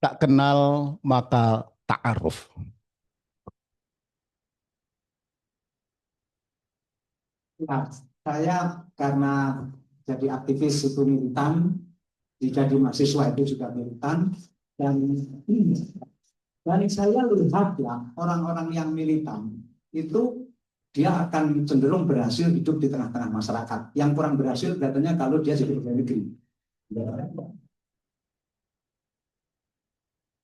Tak kenal maka ta'aruf. Nah, saya karena jadi aktivis itu militan, jadi mahasiswa itu juga militan, dan saya lihat ya orang-orang yang militan itu dia akan cenderung berhasil hidup di tengah-tengah masyarakat. Yang kurang berhasil katanya kalau dia jadi pegawai negeri.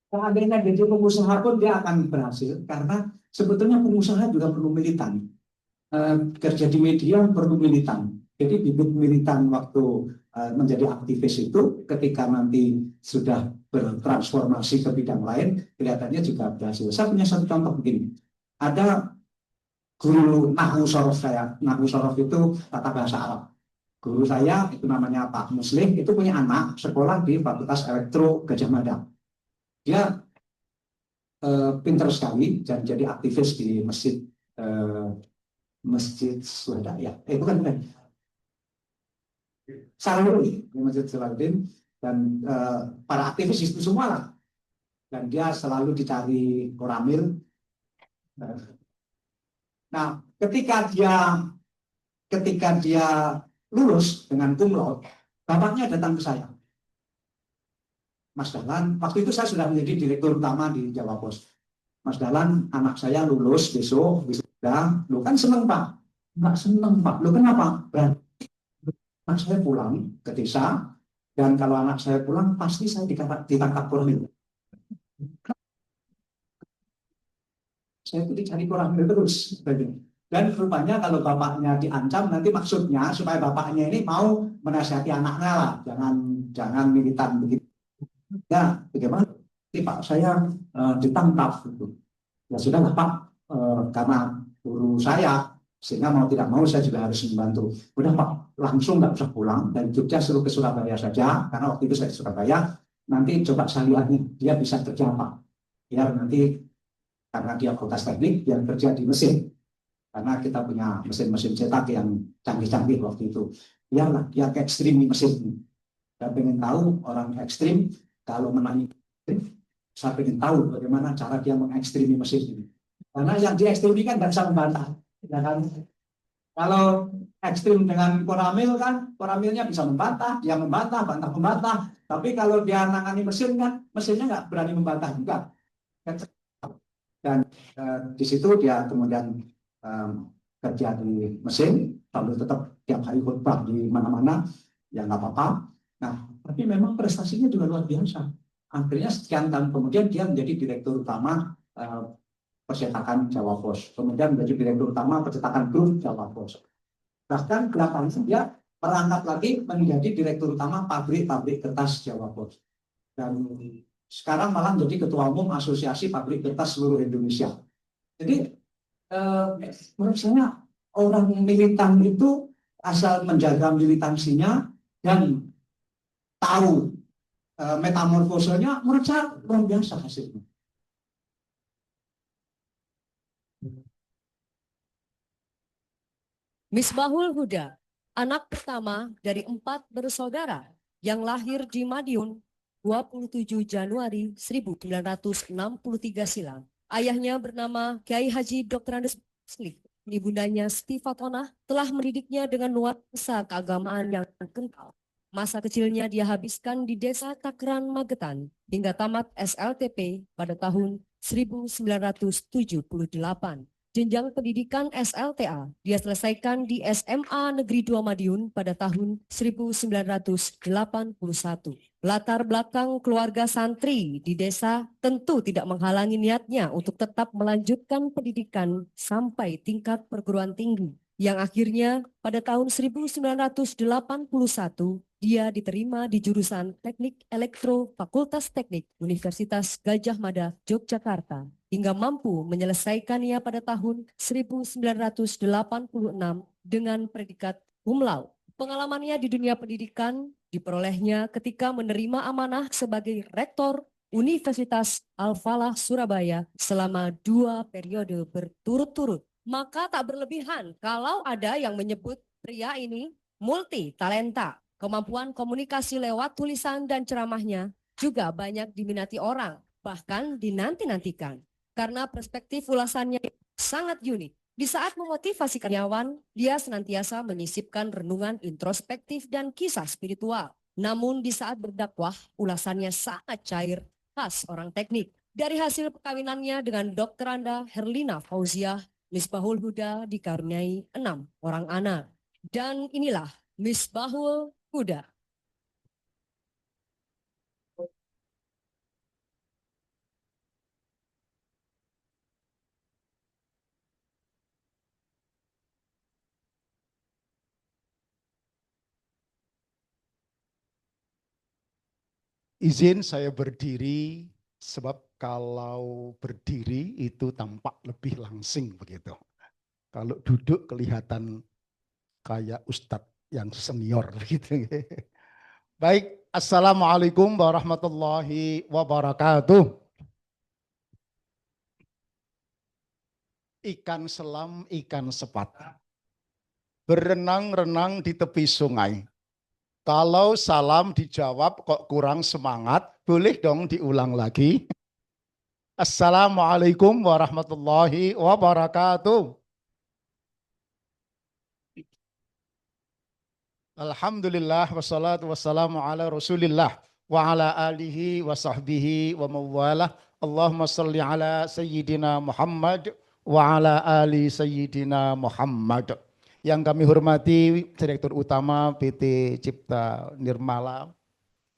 Seandainya jadi pengusaha pun dia akan berhasil karena sebetulnya pengusaha juga perlu militan. Kerja di media perlu militan. Jadi bibit militan waktu menjadi aktivis itu ketika nanti sudah bertransformasi ke bidang lain kelihatannya juga berhasil. Saya punya satu contoh begini. Ada guru Nahwu Sorof saya. Nahwu Sorof itu tata bahasa Arab. Guru saya itu namanya Pak Muslim, itu punya anak sekolah di Fakultas Elektro Gajah Mada. Dia pintar sekali dan jadi aktivis di Masjid Suhada ya. Bukan. Salahuddin di Masjid Salahuddin dan para aktivis itu semua lah. Dan dia selalu dicari koramil. Nah, ketika dia lulus dengan cum laude, bapaknya datang ke saya. Mas Dahlan, waktu itu saya sudah menjadi direktur utama di Jawa Pos. Mas Dahlan, anak saya lulus besok, wisuda. Lu kan seneng Pak? Enggak seneng Pak. Lu kenapa? Berarti anak saya pulang ke desa, dan kalau anak saya pulang pasti saya ditangkap koramil. Saya itu dicari koramil terus. Dan rupanya kalau bapaknya diancam, nanti maksudnya supaya bapaknya ini mau menasihati anaknya lah, jangan militan begitu. Ya, bagaimana? Pak, saya ditangkap gitu. Ya sudahlah Pak, karena guru saya, sehingga mau tidak mau saya juga harus membantu. Udah Pak, langsung nggak usah pulang dari Jogja, suruh ke Surabaya saja, karena waktu itu saya di Surabaya. Nanti coba salihnya, dia bisa kerja Pak. Biar nanti karena dia fakultas teknik, dia kerja di mesin. Karena kita punya mesin-mesin cetak yang canggih-canggih waktu itu. Biarlah dia ke ekstrim mesin. Saya pengen tahu orang ekstrim kalau menangi, saya ingin tahu bagaimana cara dia mengekstrimi mesin ini. Karena yang diekstrim ini kan nggak bisa membantah. Ya kan? Kalau ekstrim dengan koramil kan, koramilnya bisa membantah, dia membantah, bantah-membantah. Tapi kalau dia nangani mesin kan, mesinnya nggak berani membantah juga. Dan di situ dia kemudian kerja di mesin, sambil tetap tiap hari khutbah di mana-mana, ya nggak apa-apa. Nah, tapi memang prestasinya juga luar biasa. Akhirnya sekian tahun kemudian dia menjadi direktur utama percetakan Jawa Pos. Kemudian menjadi direktur utama percetakan grup Jawa Pos. Bahkan belakangan dia merangkap lagi menjadi direktur utama pabrik-pabrik kertas Jawa Pos. Dan sekarang malah menjadi ketua umum Asosiasi Pabrik Kertas seluruh Indonesia. Jadi menurut saya orang militan itu asal menjaga militansinya dan tahu metamorfosenya, menurut saya luar biasa hasilnya. Misbahul Huda, anak pertama dari 4 bersaudara yang lahir di Madiun 27 Januari 1963 silam. Ayahnya bernama Kiai Haji Dr. Andes Muslim. Ibundanya Siti Fatonah telah mendidiknya dengan nuansa keagamaan yang kental. Masa kecilnya dia habiskan di desa Takran, Magetan hingga tamat SLTP pada tahun 1978. Jenjang pendidikan SLTA dia selesaikan di SMA Negeri 2 Madiun pada tahun 1981. Latar belakang keluarga santri di desa tentu tidak menghalangi niatnya untuk tetap melanjutkan pendidikan sampai tingkat perguruan tinggi, yang akhirnya pada tahun 1981 dia diterima di jurusan Teknik Elektro Fakultas Teknik Universitas Gajah Mada, Yogyakarta, hingga mampu menyelesaikannya pada tahun 1986 dengan predikat cum laude. Pengalamannya di dunia pendidikan diperolehnya ketika menerima amanah sebagai rektor Universitas Al-Falah Surabaya selama 2 periode berturut-turut. Maka tak berlebihan kalau ada yang menyebut pria ini multi talenta. Kemampuan komunikasi lewat tulisan dan ceramahnya juga banyak diminati orang, bahkan dinanti-nantikan. Karena perspektif ulasannya sangat unik. Di saat memotivasi karyawan, dia senantiasa menyisipkan renungan introspektif dan kisah spiritual. Namun di saat berdakwah, ulasannya sangat cair, khas orang teknik. Dari hasil perkawinannya dengan Dr. Anda Herlina Fauziah, Misbahul Huda dikaruniai 6 orang anak. Dan inilah Misbahul Huda. Izin saya berdiri sebab kalau berdiri itu tampak lebih langsing begitu. Kalau duduk kelihatan kayak ustadz yang senior begitu. Baik, Assalamualaikum warahmatullahi wabarakatuh. Ikan selam, ikan sepat. Berenang-renang di tepi sungai. Kalau salam dijawab kok kurang semangat, boleh dong diulang lagi. Assalamualaikum warahmatullahi wabarakatuh. Alhamdulillah wassalatu wassalamu ala rasulillah wa ala alihi wa sahbihi wa mawalah. Allahumma salli ala sayyidina Muhammad wa ala ali sayyidina Muhammad. Yang kami hormati Direktur Utama PT Cipta Nirmala,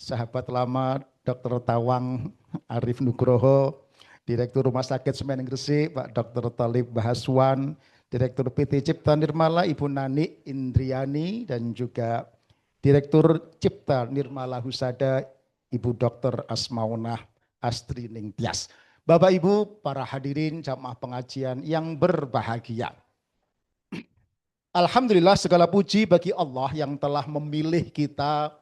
sahabat lama Dr. Tawang Arif Nugroho, Direktur Rumah Sakit Semen Gresik Pak Dr. Talib Bahaswan, Direktur PT Cipta Nirmala Ibu Nani Indriani, dan juga Direktur Cipta Nirmala Husada Ibu Dr. Asmaunah Astri Ningtyas. Bapak Ibu para hadirin jamaah pengajian yang berbahagia. Alhamdulillah segala puji bagi Allah yang telah memilih kita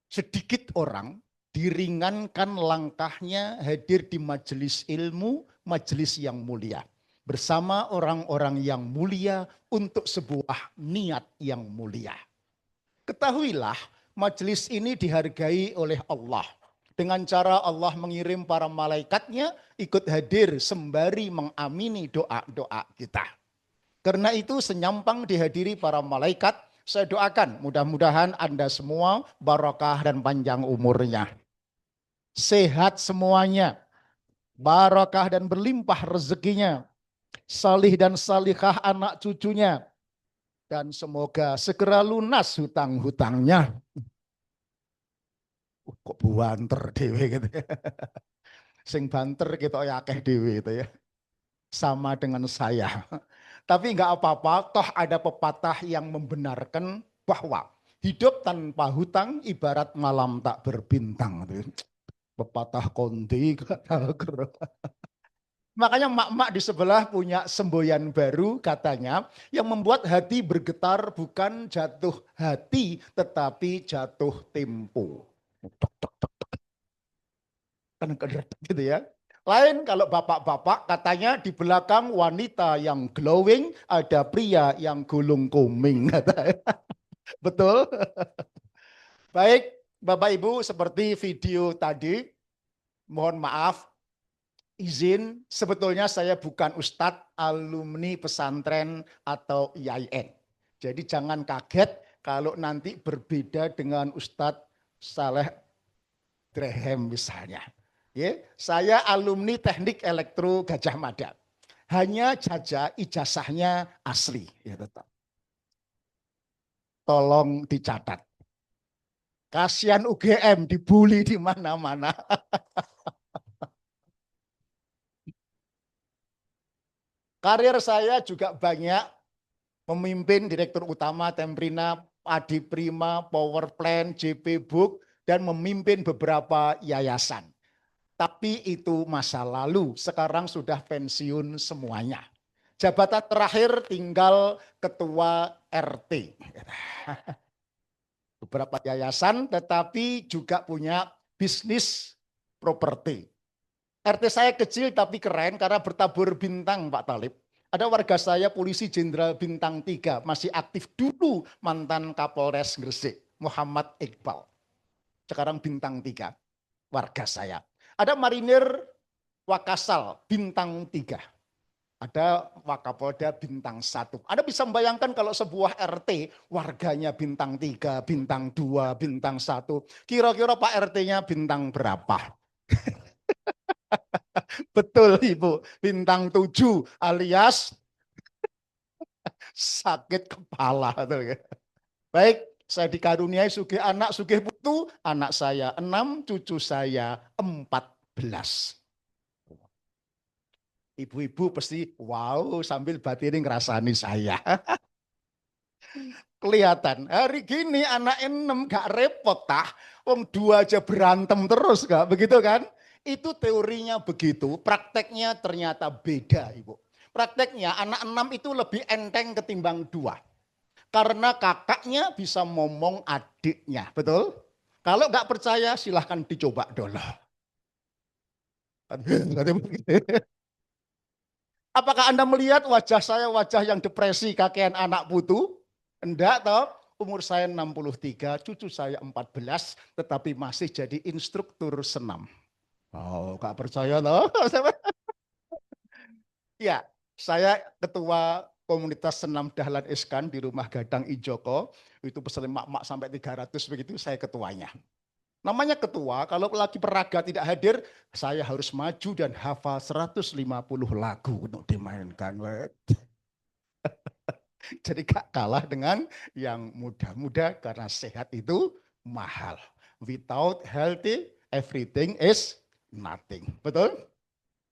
sedikit orang diringankan langkahnya hadir di majelis ilmu, majelis yang mulia. Bersama orang-orang yang mulia untuk sebuah niat yang mulia. Ketahuilah majelis ini dihargai oleh Allah. Dengan cara Allah mengirim para malaikatnya ikut hadir sembari mengamini doa-doa kita. Karena itu senyampang dihadiri para malaikat, saya doakan mudah-mudahan Anda semua barakah dan panjang umurnya. Sehat semuanya, barakah dan berlimpah rezekinya, salih dan salihah anak cucunya, dan semoga segera lunas hutang-hutangnya. Kok banter dewe gitu ya. Sing banter kita ya akeh dewe itu ya. Sama dengan saya. Tapi enggak apa-apa, toh ada pepatah yang membenarkan bahwa hidup tanpa hutang ibarat malam tak berbintang. Pepatah konti. Makanya mak-mak di sebelah punya semboyan baru katanya yang membuat hati bergetar bukan jatuh hati tetapi jatuh tempo. Kan gitu ya. Lain kalau bapak-bapak katanya di belakang wanita yang glowing ada pria yang gulung koming. Betul? Baik Bapak Ibu, seperti video tadi, mohon maaf, izin sebetulnya saya bukan ustadz alumni pesantren atau IAIN. Jadi jangan kaget kalau nanti berbeda dengan Ustadz Saleh Drehem misalnya. Ya, saya alumni Teknik Elektro Gajah Mada. Hanya saja ijazahnya asli. Ya, tetap. Tolong dicatat. Kasihan UGM dibully di mana-mana. Karir saya juga banyak memimpin Direktur Utama Temprina, Adi Prima, Power Plant, JP Book, dan memimpin beberapa yayasan. Tapi itu masa lalu, sekarang sudah pensiun semuanya. Jabatan terakhir tinggal ketua RT. Beberapa yayasan tetapi juga punya bisnis properti. RT saya kecil tapi keren karena bertabur bintang Pak Talib. Ada warga saya polisi jenderal bintang 3, masih aktif dulu mantan Kapolres Gresik, Muhammad Iqbal. sekarang bintang 3, warga saya. Ada marinir Wakasal, bintang 3. Ada Wakapolda bintang 1. Anda bisa membayangkan kalau sebuah RT warganya bintang 3, bintang 2, bintang 1. Kira-kira Pak RT-nya bintang berapa? Betul Ibu, bintang 7 alias sakit kepala. Baik, saya dikaruniai sugih anak, sugih putu, anak saya 6, cucu saya 14. Ibu-ibu pasti wow sambil batin ngerasani saya. Kelihatan hari gini anak 6 gak repot tah. Wong 2 aja berantem terus gak begitu kan? Itu teorinya begitu, prakteknya ternyata beda Ibu. Prakteknya anak 6 itu lebih enteng ketimbang 2. Karena kakaknya bisa ngomong adiknya, betul? Kalau nggak percaya silahkan dicoba dulu. Apakah Anda melihat wajah saya wajah yang depresi kakean anak putu? Enggak toh, umur saya 63, cucu saya 14, tetapi masih jadi instruktur senam. Oh, nggak percaya toh? Ya, saya ketua komunitas senam Dahlan Iskan di Rumah Gadang Ijoko, itu peserta mak-mak sampai 300 begitu, saya ketuanya. Namanya ketua, kalau lagi peraga tidak hadir, saya harus maju dan hafal 150 lagu untuk dimainkan. Jadi gak kalah dengan yang muda-muda karena sehat itu mahal. Without healthy, everything is nothing. Betul?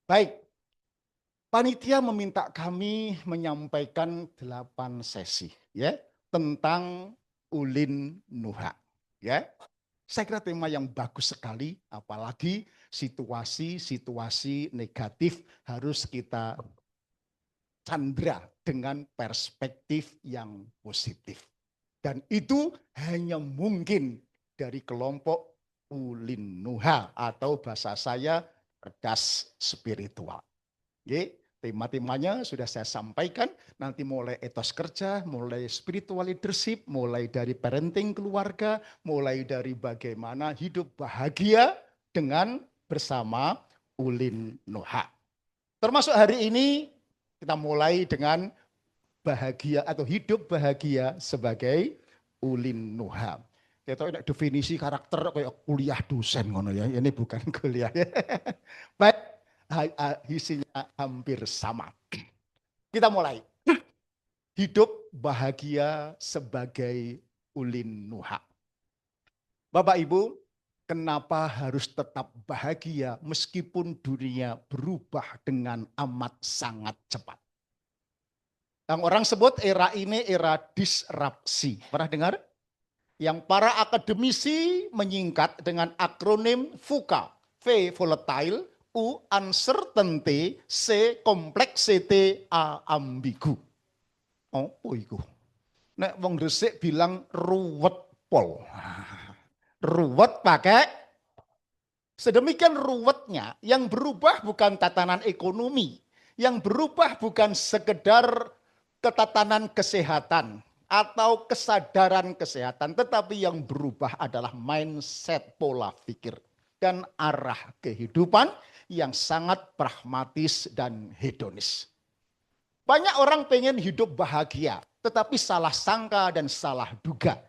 Baik. Panitia meminta kami menyampaikan 8 sesi ya tentang ulin nuha. Ya. Saya kira tema yang bagus sekali, apalagi situasi-situasi negatif harus kita candra dengan perspektif yang positif. Dan itu hanya mungkin dari kelompok ulin nuha atau bahasa saya cerdas spiritual. Oke, tema-temanya sudah saya sampaikan, nanti mulai etos kerja, mulai spiritual leadership, mulai dari parenting keluarga, mulai dari bagaimana hidup bahagia dengan bersama ulin nuha. Termasuk hari ini kita mulai dengan bahagia atau hidup bahagia sebagai ulin nuha. Kita tahu definisi karakter kayak kuliah dosen ngono ya, ini bukan kuliah. Baik, isinya hampir sama. Kita mulai. Hidup bahagia sebagai ulin nuha. Bapak Ibu, kenapa harus tetap bahagia meskipun dunia berubah dengan amat sangat cepat? Yang orang sebut era ini era disrupsi. Pernah dengar? Yang para akademisi menyingkat dengan akronim VUCA. V volatile, U uncertainty, C complexity, A ambigu. Oh iku. Nek wong Gresik bilang ruwet pol. Ruwet pakai sedemikian ruwetnya, yang berubah bukan tatanan ekonomi, yang berubah bukan sekedar ketatanan kesehatan atau kesadaran kesehatan, tetapi yang berubah adalah mindset, pola pikir dan arah kehidupan yang sangat pragmatis dan hedonis. Banyak orang pengen hidup bahagia, tetapi salah sangka dan salah duga.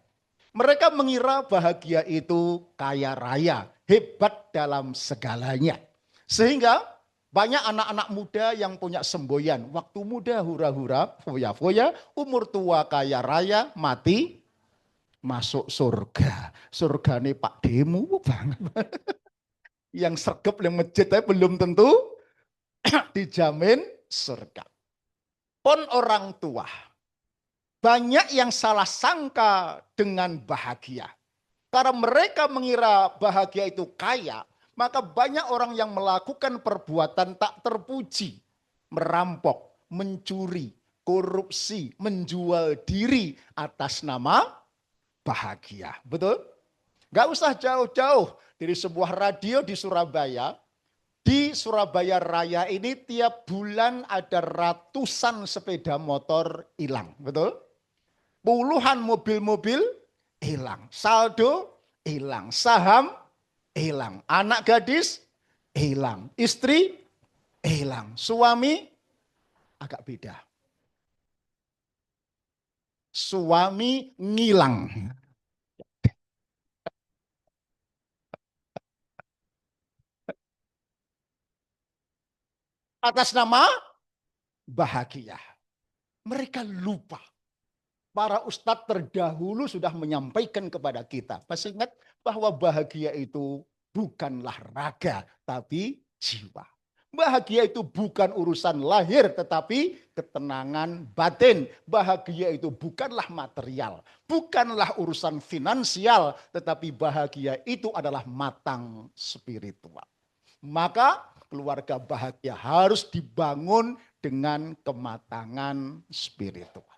Mereka mengira bahagia itu kaya raya, hebat dalam segalanya. Sehingga banyak anak-anak muda yang punya semboyan. Waktu muda hura-hura, foya-foya, umur tua kaya raya, mati masuk surga. Surga ini Pak Demu banget. Yang sergap yang masjid belum tentu dijamin surga. Pun orang tua. Banyak yang salah sangka dengan bahagia. Karena mereka mengira bahagia itu kaya, maka banyak orang yang melakukan perbuatan tak terpuji. Merampok, mencuri, korupsi, menjual diri atas nama bahagia. Betul? Gak usah jauh-jauh dari sebuah radio di Surabaya. Di Surabaya Raya ini tiap bulan ada ratusan sepeda motor hilang. Betul? Puluhan mobil-mobil hilang. Saldo hilang. Saham, hilang. Anak gadis, hilang. Istri, hilang. Suami, agak beda. Suami ngilang. Atas nama bahagia. Mereka lupa. Para ustadz terdahulu sudah menyampaikan kepada kita. Masih ingat bahwa bahagia itu bukanlah raga, tapi jiwa. Bahagia itu bukan urusan lahir, tetapi ketenangan batin. Bahagia itu bukanlah material, bukanlah urusan finansial, tetapi bahagia itu adalah matang spiritual. Maka keluarga bahagia harus dibangun dengan kematangan spiritual.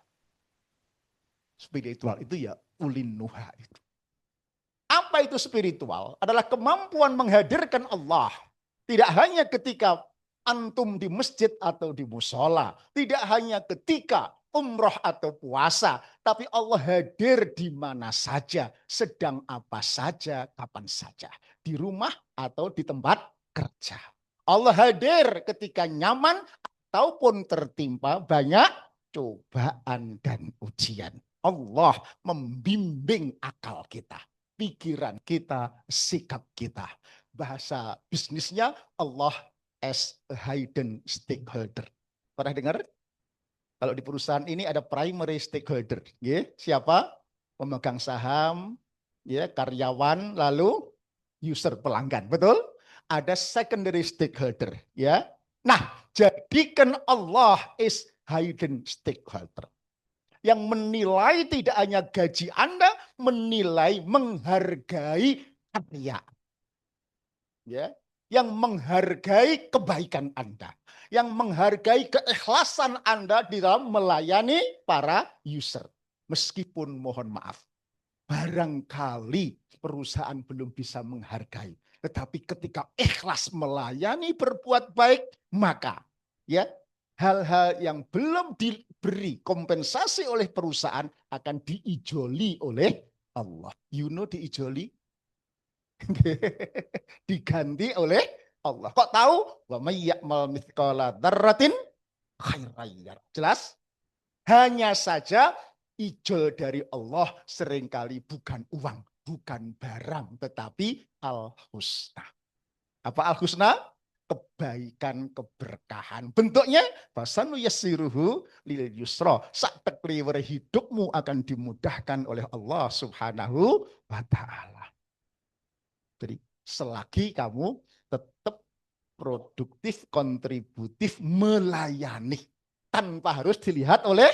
Spiritual itu ya ulin nuha itu. Apa itu spiritual? Adalah kemampuan menghadirkan Allah. Tidak hanya ketika antum di masjid atau di musola. Tidak hanya ketika umroh atau puasa. Tapi Allah hadir di mana saja. Sedang apa saja, kapan saja. Di rumah atau di tempat kerja. Allah hadir ketika nyaman ataupun tertimpa banyak cobaan dan ujian. Allah membimbing akal kita, pikiran kita, sikap kita. Bahasa bisnisnya Allah as a hidden stakeholder. Pernah dengar? Kalau di perusahaan ini ada primary stakeholder. Ya, siapa? Pemegang saham, ya, karyawan, lalu user pelanggan. Betul? Ada secondary stakeholder. Ya. Nah, jadikan Allah is hidden stakeholder. Yang menilai tidak hanya gaji Anda, menilai, menghargai karya. Ya, yang menghargai kebaikan Anda, yang menghargai keikhlasan Anda di dalam melayani para user. Meskipun mohon maaf, barangkali perusahaan belum bisa menghargai, tetapi ketika ikhlas melayani berbuat baik, maka ya hal-hal yang belum diberi kompensasi oleh perusahaan akan diijoli oleh Allah. You know diijoli? Diganti oleh Allah. Kok tahu? Wa may ya'mal mithqala dzarratin khairan yarah. Jelas? Hanya saja ijol dari Allah seringkali bukan uang, bukan barang, tetapi al-husna. Apa al-husna? Kebaikan, keberkahan. Bentuknya fasanu yassiruhu lil yusra. Sak tekliwer hidupmu akan dimudahkan oleh Allah Subhanahu wa taala. Jadi selagi kamu tetap produktif, kontributif, melayani tanpa harus dilihat oleh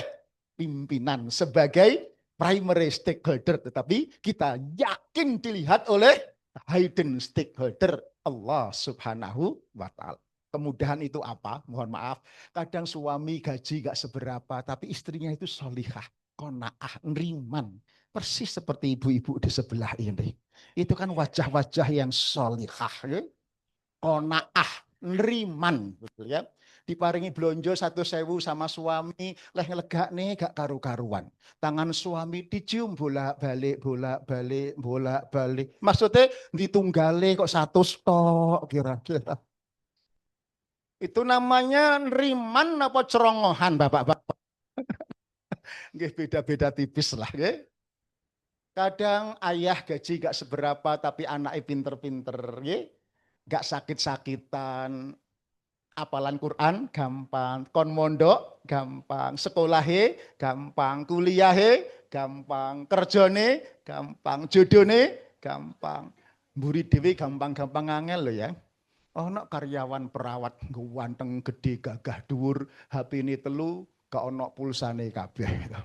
pimpinan sebagai primary stakeholder, tetapi kita yakin dilihat oleh hidden stakeholder Allah Subhanahu wa taala. Kemudahan itu apa? Mohon maaf, kadang suami gaji gak seberapa, tapi istrinya itu solihah, qanaah, neriman. Persis seperti ibu-ibu di sebelah ini. Itu kan wajah-wajah yang solihah, ya? Qanaah, neriman, betul ya. Diparingi blonjo 1.000 sama suami, leh lega nih gak karu-karuan. Tangan suami dicium bolak-balik, bolak-balik, bolak-balik. Maksudnya ditunggale kok 100 stok kira-kira. Itu namanya neriman apa cerongohan bapak-bapak? Beda-beda tipis lah. Ya. Kadang ayah gaji gak seberapa tapi anaknya pinter-pinter. Ya. Gak sakit-sakitan. Apalan Quran gampang, kon mondok gampang, sekolahe gampang, kuliahe gampang, kerjane gampang, jodone gampang. Mburi dhewe gampang-gampang angel lho ya. Ono karyawan perawat ganteng gede gagah dhuwur, HP-ne telu gak ono pulsane kabeh.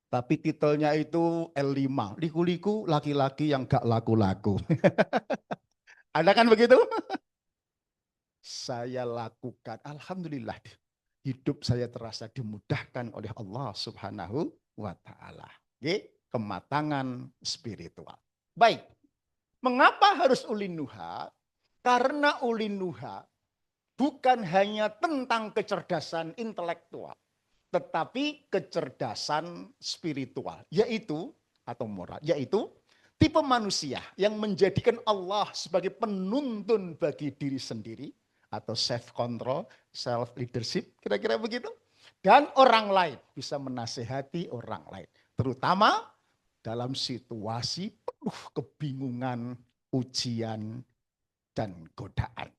Tapi titelnya itu L5, liku-liku laki-laki yang gak laku-laku. Ada kan begitu? Saya lakukan. Alhamdulillah hidup saya terasa dimudahkan oleh Allah Subhanahu wa taala. Kematangan spiritual. Baik. Mengapa harus ulin nuha? Karena ulin nuha bukan hanya tentang kecerdasan intelektual, tetapi kecerdasan spiritual, yaitu atau moral, yaitu tipe manusia yang menjadikan Allah sebagai penuntun bagi diri sendiri atau self control, self leadership, kira-kira begitu. Dan orang lain bisa menasehati orang lain, terutama dalam situasi penuh kebingungan, ujian, dan godaan.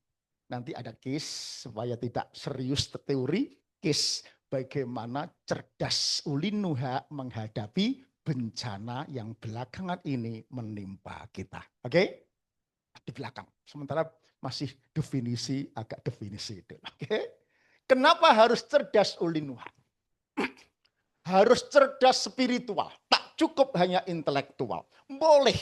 Nanti ada case supaya tidak serius teori, case bagaimana cerdas ulin Nuha menghadapi bencana yang belakangan ini menimpa kita. Oke? Di belakang. Sementara masih agak definisi itu. Oke? Kenapa harus cerdas ulin Nuha? Harus cerdas spiritual. Tak cukup hanya intelektual. Boleh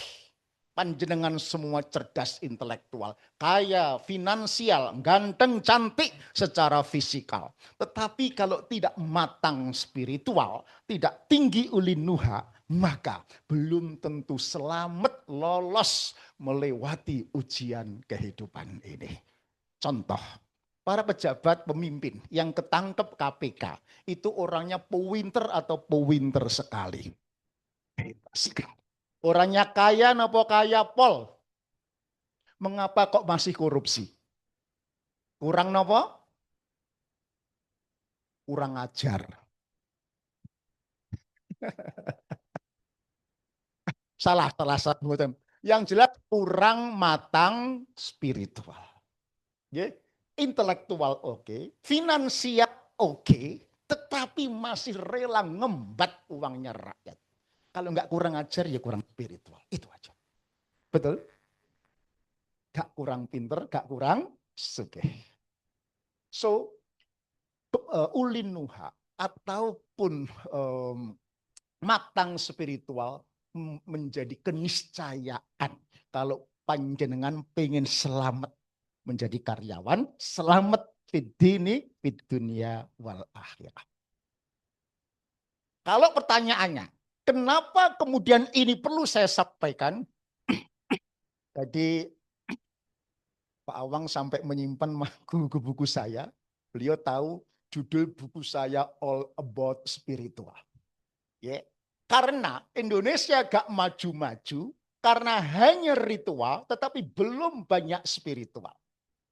panjenengan semua cerdas intelektual, kaya, finansial, ganteng, cantik secara fisikal. Tetapi kalau tidak matang spiritual, tidak tinggi ulin Nuha, maka belum tentu selamat lolos melewati ujian kehidupan ini. Contoh, para pejabat pemimpin yang ketangkep KPK, itu orangnya pewinter atau pewinter sekali. Orangnya kaya nopo kaya pol. Mengapa kok masih korupsi? Kurang nopo? Kurang ajar. Salah satu. Yang jelas kurang matang spiritual. Intelektual oke, finansial oke, tetapi masih rela ngembat uangnya rakyat. Kalau nggak kurang ajar ya kurang spiritual. Itu aja. Betul? Gak kurang pinter, gak kurang sugih. So, ulin Nuha ataupun matang spiritual menjadi keniscayaan. Kalau panjenengan pengen selamat menjadi karyawan, selamat fid dini, fid dunia wal akhirah. Kalau pertanyaannya, kenapa kemudian ini perlu saya sampaikan? Jadi Pak Awang sampai menyimpan buku saya. Beliau tahu judul buku saya All About Spiritual. Ya, karena Indonesia gak maju-maju karena hanya ritual tetapi belum banyak spiritual.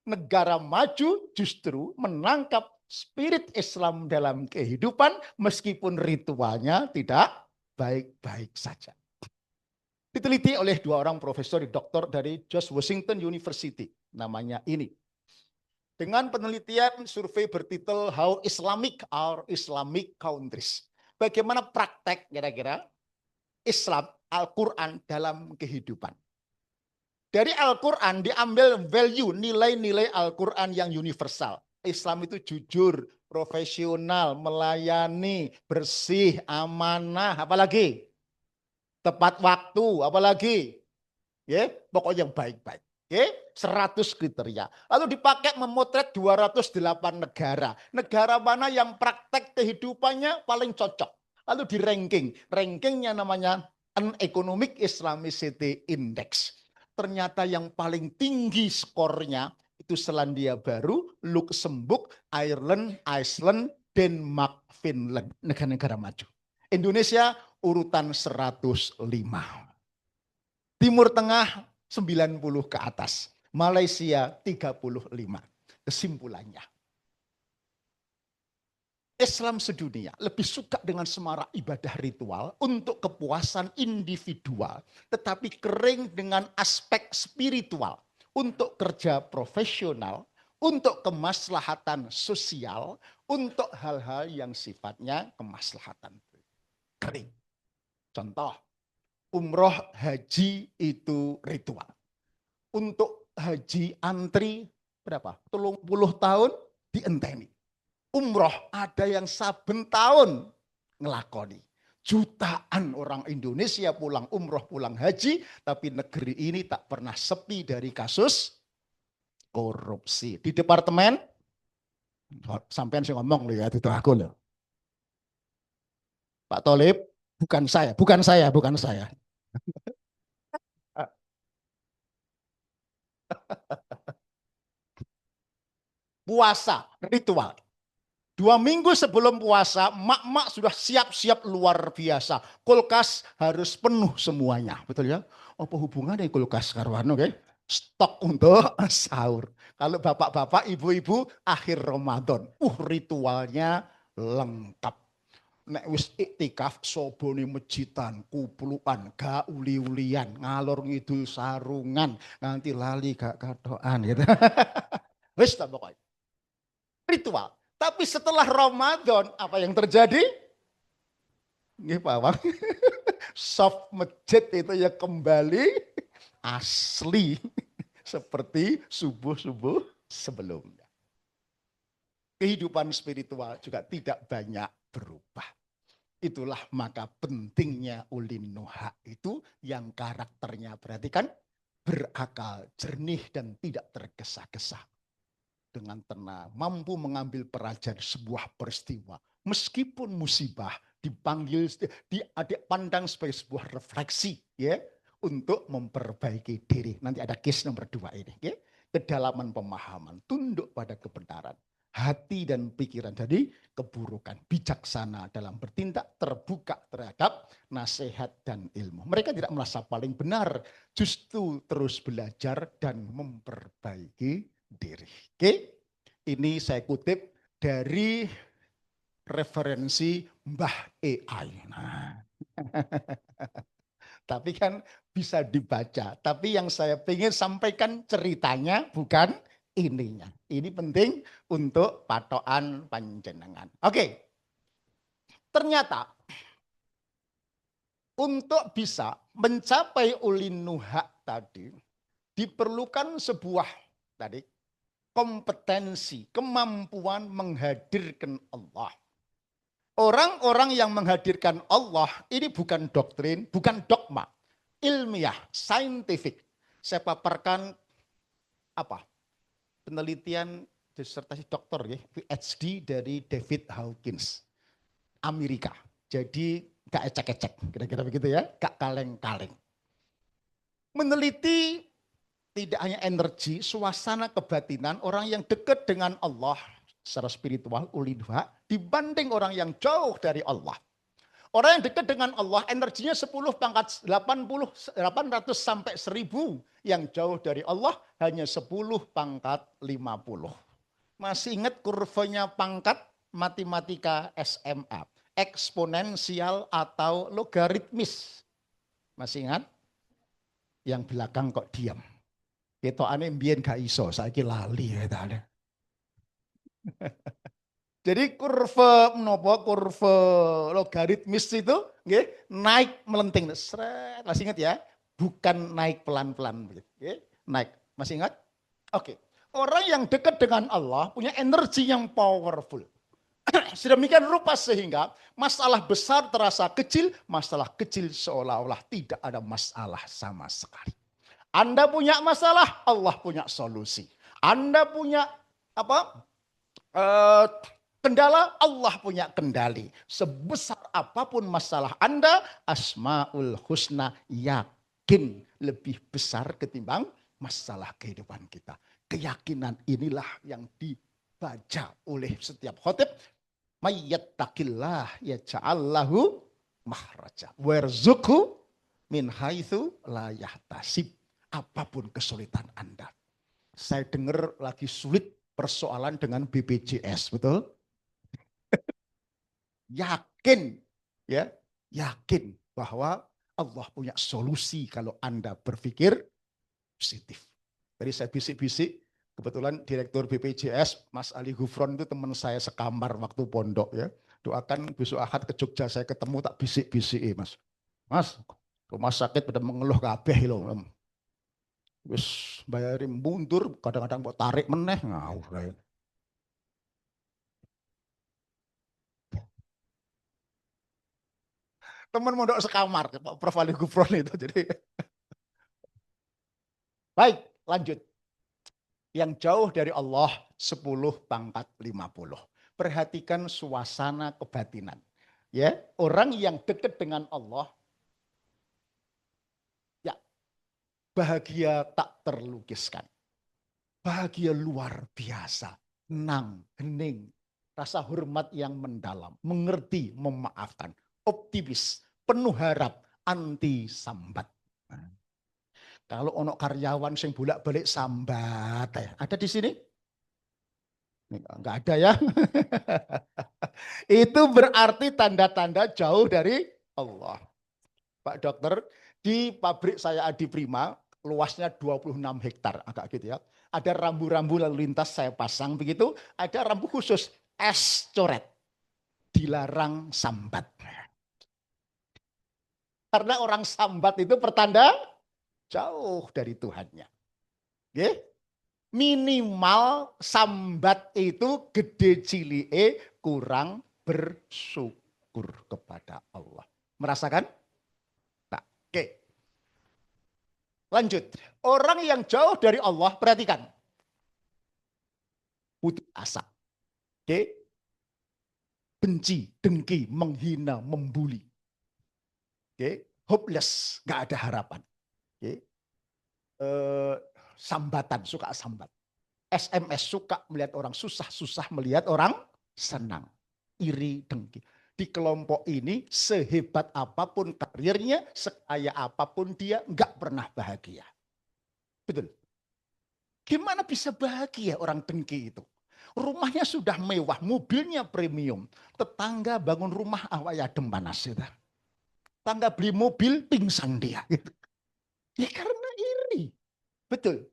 Negara maju justru menangkap spirit Islam dalam kehidupan meskipun ritualnya tidak baik-baik saja. Diteliti oleh dua orang profesor doktor dari George Washington University, namanya ini. Dengan penelitian survei bertitel How Islamic Are Islamic Countries. Bagaimana praktek kira-kira Islam, Al-Quran dalam kehidupan. Dari Al-Quran diambil value, nilai-nilai Al-Quran yang universal. Islam itu jujur, profesional, melayani, bersih, amanah, apalagi tepat waktu, apalagi ya, pokoknya yang baik-baik. Oke, 100 kriteria. Lalu dipakai memotret 208 negara. Negara mana yang praktek kehidupannya paling cocok. Lalu di ranking. Rankingnya namanya An Economic Islamicity Index. Ternyata yang paling tinggi skornya itu Selandia Baru, Luxembourg, Ireland, Iceland, Denmark, Finland. Negara-negara maju. Indonesia urutan 105. Timur Tengah 90 ke atas. Malaysia 35. Kesimpulannya, Islam sedunia lebih suka dengan semarak ibadah ritual untuk kepuasan individual, tetapi kering dengan aspek spiritual untuk kerja profesional, untuk kemaslahatan sosial, untuk hal-hal yang sifatnya kemaslahatan. Kering. Contoh, umroh haji itu ritual. Untuk haji antri berapa? 30 tahun dienteni. Umroh ada yang saben tahun ngelakoni. Jutaan orang Indonesia pulang umroh, pulang haji, tapi negeri ini tak pernah sepi dari kasus korupsi. Di departemen, sampean sih ngomong loh ya, itu aku loh. Pak Tholib, bukan saya. Puasa, ritual. 2 minggu sebelum puasa, mak-mak sudah siap-siap luar biasa. Kulkas harus penuh semuanya. Betul ya? Apa hubungannya kulkas karo anu nggih? Stok untuk sahur. Kalau bapak-bapak, ibu-ibu akhir Ramadan. Ritualnya lengkap. Nek wis iktikaf sobone mejitan, kuplukan, gak uli-ulian, ngalor ngidul sarungan, nganti lali gak katokan gitu. Wis ta pokoknya. Ritual. Tapi setelah Ramadan apa yang terjadi? Nggih Pak Wang. Soft masjid itu ya kembali asli seperti subuh-subuh sebelumnya. Kehidupan spiritual juga tidak banyak berubah. Itulah maka pentingnya ulin nuha itu yang karakternya berarti kan berakal, jernih dan tidak tergesa-gesa. Dengan tenang, mampu mengambil pelajaran sebuah peristiwa. Meskipun musibah dipanggil, diadik pandang sebagai sebuah refleksi ya untuk memperbaiki diri. Nanti ada case nomor 2 ini ya. Kedalaman pemahaman, tunduk pada kebenaran. Hati dan pikiran jadi keburukan, bijaksana dalam bertindak, terbuka terhadap nasihat dan ilmu. Mereka tidak merasa paling benar, justru terus belajar dan memperbaiki diri. Oke, ini saya kutip dari referensi Mbah AI. Nah. Tapi kan bisa dibaca. Tapi yang saya ingin sampaikan ceritanya bukan ininya. Ini penting untuk patokan panjenengan. Oke. Ternyata untuk bisa mencapai ulin nuha tadi diperlukan sebuah tadi kompetensi, kemampuan menghadirkan Allah. Orang-orang yang menghadirkan Allah ini bukan doktrin, bukan dogma, ilmiah, saintifik. Saya paparkan apa? Penelitian disertasi doktor ya, PhD dari David Hawkins, Amerika. Jadi gak ecek-ecek, kira-kira begitu ya, gak kaleng-kaleng. Meneliti tidak hanya energi, suasana kebatinan orang yang dekat dengan Allah secara spiritual, ulidha, dibanding orang yang jauh dari Allah. Orang yang dekat dengan Allah energinya 10 pangkat 80, 800 sampai 1000. Yang jauh dari Allah hanya 10 pangkat 50. Masih ingat kurvanya pangkat matematika SMA? Eksponensial atau logaritmis. Masih ingat? Yang belakang kok diam. Itu aneh mbien gak iso, saiki lali ya tadi. Jadi kurva logaritmis itu nggih, naik melenting. Seret, masih ingat ya? Bukan naik pelan-pelan begitu, naik. Masih ingat? Oke. Orang yang dekat dengan Allah punya energi yang powerful. Sedemikian rupa sehingga masalah besar terasa kecil, masalah kecil seolah-olah tidak ada masalah sama sekali. Anda punya masalah, Allah punya solusi. Anda punya apa? Kendala, Allah punya kendali. Sebesar apapun masalah Anda, Asmaul Husna yakin lebih besar ketimbang masalah kehidupan kita. Keyakinan inilah yang dibaca oleh setiap khotib. Mayyattaqillah yaj'allahu mahraja. Warzuqhu min haitsu la yahtasib. Apapun kesulitan Anda. Saya dengar lagi sulit persoalan dengan BPJS, betul? Yakin, ya, yakin bahwa Allah punya solusi kalau Anda berpikir positif. Tadi saya bisik-bisik, kebetulan Direktur BPJS, Mas Ali Gufron itu teman saya sekamar waktu pondok ya. Doakan besok Ahad ke Jogja saya ketemu tak bisik-bisik Mas. Mas, rumah sakit pada mengeluh kabeh loh. Wis bayarin mundur, kadang-kadang kok tarik meneh ngawur. Teman mondok sekamar, Pak Prof. Ali Gufron itu. Jadi baik, lanjut. Yang jauh dari Allah 10 pangkat 50. Perhatikan suasana kebatinan. Ya, orang yang dekat dengan Allah ya bahagia tak terlukiskan. Bahagia luar biasa, tenang, hening, rasa hormat yang mendalam, mengerti, memaafkan, optimis, penuh harap, anti sambat. Nah, kalau ono karyawan sing bolak-balik sambat, ada di sini? Enggak ada ya. Itu berarti tanda-tanda jauh dari Allah. Pak Dokter, di pabrik saya Adi Prima, luasnya 26 hektar, agak gitu ya. Ada rambu-rambu lalu lintas saya pasang begitu, ada rambu khusus, es coret, dilarang sambat. Karena orang sambat itu pertanda jauh dari Tuhannya. Oke? Minimal sambat itu gede cilie kurang bersyukur kepada Allah. Merasakan? Nah, oke. Lanjut. Orang yang jauh dari Allah, perhatikan. Putus asa. Oke. Benci, dengki, menghina, membuli. Oke. Hopeless, gak ada harapan. Oke. Sambatan, suka sambat. SMS, suka melihat orang susah melihat orang senang. Iri, dengki. Di kelompok ini sehebat apapun karirnya, sekaya apapun dia, nggak pernah bahagia. Betul. Gimana bisa bahagia orang dengki itu? Rumahnya sudah mewah, mobilnya premium. Tetangga bangun rumah awak adem panas. Tetangga beli mobil, pingsan dia. Ya karena iri. Betul.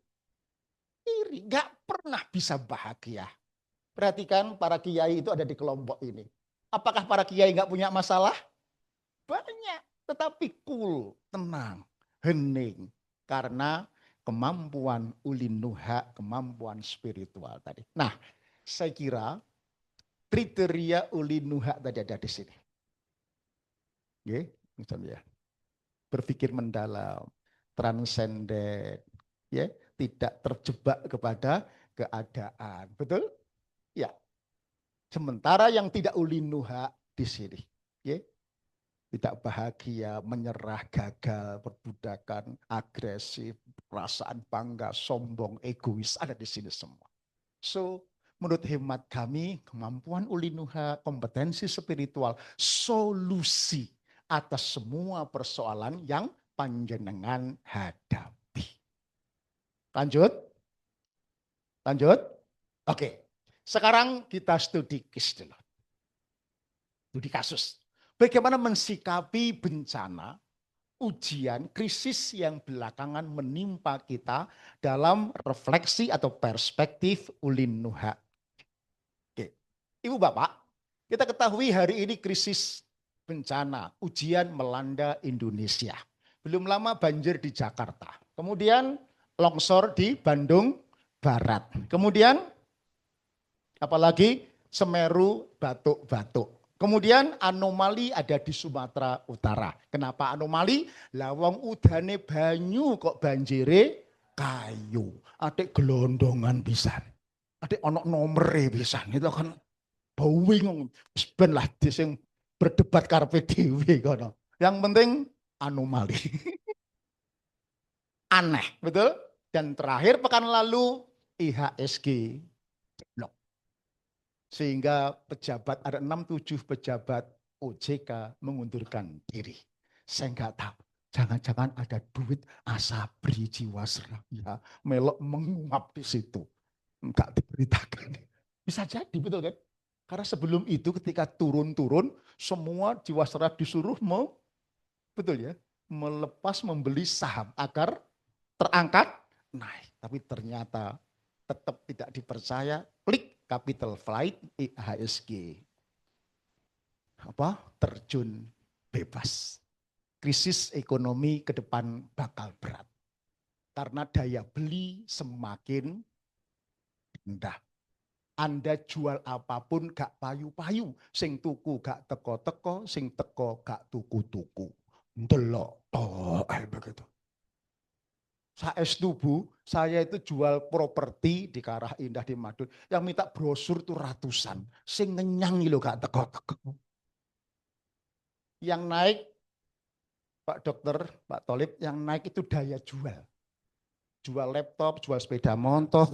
Iri, nggak pernah bisa bahagia. Perhatikan para kiai itu ada di kelompok ini. Apakah para kiai nggak punya masalah? Banyak, tetapi cool, tenang, hening. Karena kemampuan ulinuha, kemampuan spiritual tadi. Nah, saya kira kriteria ulinuha tadi ada di sini. Oke, misalnya berpikir mendalam, transenden, ya, tidak terjebak kepada keadaan. Betul? Ya. Sementara yang tidak ulinuha di sini, ya, tidak bahagia, menyerah, gagal, perbudakan, agresif, perasaan bangga, sombong, egois, ada di sini semua. So, menurut hemat kami, kemampuan ulinuha, kompetensi spiritual, solusi atas semua persoalan yang panjenengan hadapi. Lanjut? Lanjut? Oke. Sekarang kita studi case dulu. Studi kasus. Bagaimana mensikapi bencana, ujian, krisis yang belakangan menimpa kita dalam refleksi atau perspektif ulin nuha. Oke. Ibu Bapak, kita ketahui hari ini krisis bencana, ujian melanda Indonesia. Belum lama banjir di Jakarta. Kemudian longsor di Bandung Barat. Kemudian apalagi Semeru batuk-batuk. Kemudian anomali ada di Sumatera Utara. Kenapa anomali? Lawang udane banyu kok banjire kayu. Adik gelondongan pisan. Adik onok nomere pisan. Itu kan bawing. Ben lah sing berdebat karpe dhewe kono. Yang penting anomali. Aneh, betul? Dan terakhir pekan lalu IHSG blok. Sehingga pejabat, ada 6-7 pejabat OJK mengundurkan diri. Saya nggak tahu. Jangan-jangan ada duit Asabri Jiwasraya melok menguap di situ. Enggak diberitakan. Bisa jadi, betul kan? Karena sebelum itu ketika turun-turun, semua Jiwasraya disuruh betul ya, melepas membeli saham agar terangkat naik. Tapi ternyata tetap tidak dipercaya, klik Capital Flight IHSG. Terjun bebas. Krisis ekonomi ke depan bakal berat. Karena daya beli semakin rendah. Anda jual apapun gak payu-payu. Sing tuku gak teko-teko, sing teko gak tuku-tuku. Ndelok begitu. Saestu Bu, saya itu jual properti di Karah Indah di Madun. Yang minta brosur tuh ratusan. Sing ngenyang lho gak teko-teko. Yang naik, Pak Dokter, Pak Tolib, yang naik itu daya jual. Jual laptop, jual sepeda motor.